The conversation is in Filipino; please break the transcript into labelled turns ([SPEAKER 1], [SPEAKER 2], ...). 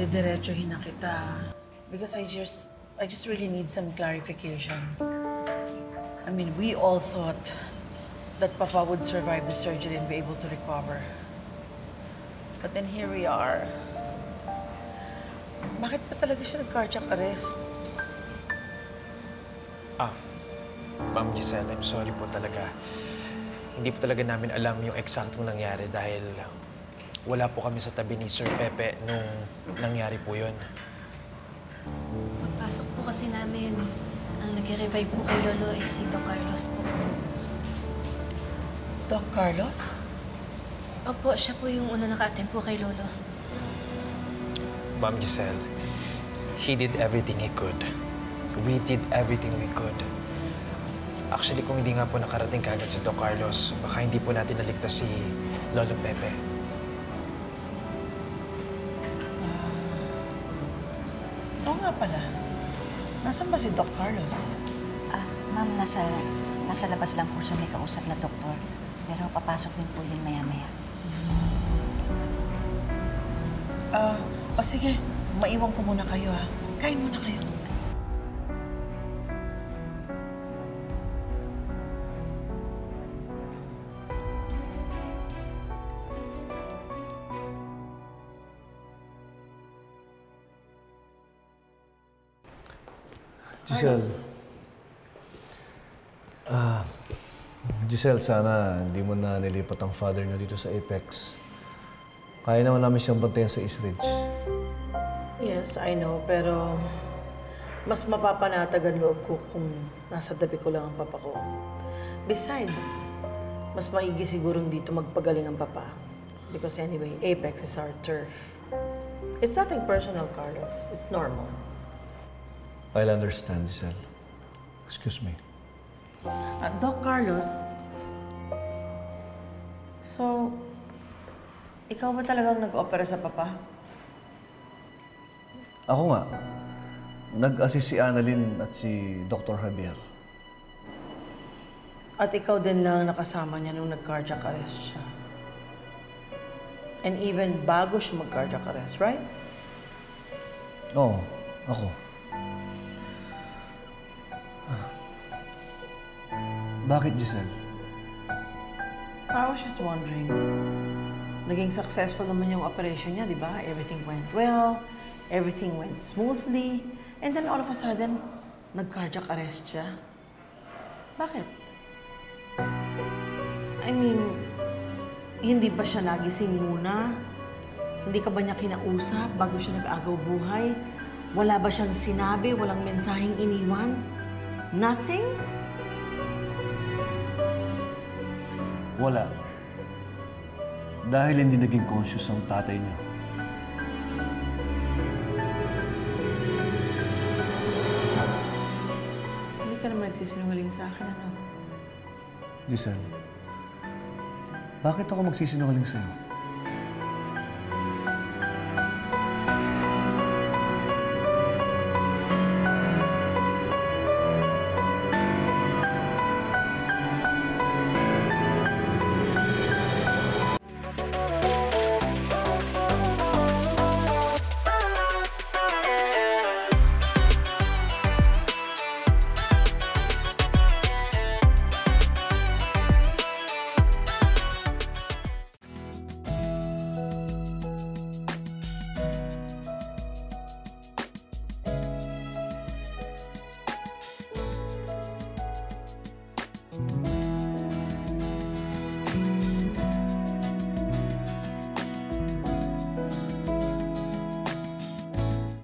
[SPEAKER 1] Didiretsuhin na kita. Because I just really need some clarification. I mean, we all thought that Papa would survive the surgery and be able to recover. But then here we are. Bakit pa talaga siya nag-cardiac arrest?
[SPEAKER 2] Ma'am Giselle, I'm sorry po talaga. Hindi po talaga namin alam yung eksaktong nangyari dahil wala po kami sa tabi ni Sir Pepe nung nangyari po yun.
[SPEAKER 3] Pagpasok po kasi namin, ang nag-revive po kay Lolo ay si Doc Carlos po.
[SPEAKER 1] Doc Carlos?
[SPEAKER 3] Opo, siya po yung una naka-attend po kay Lolo.
[SPEAKER 2] Ma'am Giselle, he did everything he could. We did everything we could. Actually, kung hindi nga po nakarating kaagad si Doc Carlos, baka hindi po natin naligtas si Lolo Pepe.
[SPEAKER 1] Oo nga pala. Nasaan ba si Doc Carlos?
[SPEAKER 4] Ma'am, nasa labas lang po siya may kausap na doktor. Pero papasok din po yun maya-maya.
[SPEAKER 1] Sige. Maiwan ko muna kayo, ha? Kain muna kayo.
[SPEAKER 5] Giselle, sana hindi mo na nilipat ang father niyo dito sa Apex. Kaya naman namin siyang bantayan sa East Ridge.
[SPEAKER 1] Yes, I know. Pero mas mapapanatag ang loob ko kung nasa tabi ko lang ang papa ko. Besides, mas maigi sigurong dito magpagaling ang papa. Because anyway, Apex is our turf. It's nothing personal, Carlos. It's normal.
[SPEAKER 5] I'll understand, Giselle. Excuse me.
[SPEAKER 1] Doc Carlos, so, ikaw ba talagang nag-opera sa papa?
[SPEAKER 5] Ako nga. Nag-assist si Annalyn at si Dr. Javier.
[SPEAKER 1] At ikaw din lang nakasama niya nung nag-cardiac arrest siya. And even bago siya mag-cardiac arrest, right?
[SPEAKER 5] Oo, ako. Bakit, Giselle?
[SPEAKER 1] I was just wondering. Naging successful naman yung operation niya, di ba? Everything went well, everything went smoothly, and then all of a sudden, nag-cardiac arrest siya. Bakit? I mean, hindi ba siya nagising muna? Hindi ka ba niya kinausap bago siya nag-agaw buhay? Wala ba siyang sinabi? Walang mensaheng iniwan? Nothing?
[SPEAKER 5] Wala. Dahil hindi naging conscious ang tatay niyo.
[SPEAKER 1] Hindi ka naman nagsisinungaling sa akin, ano?
[SPEAKER 5] Giselle, bakit ako magsisinungaling sa'yo?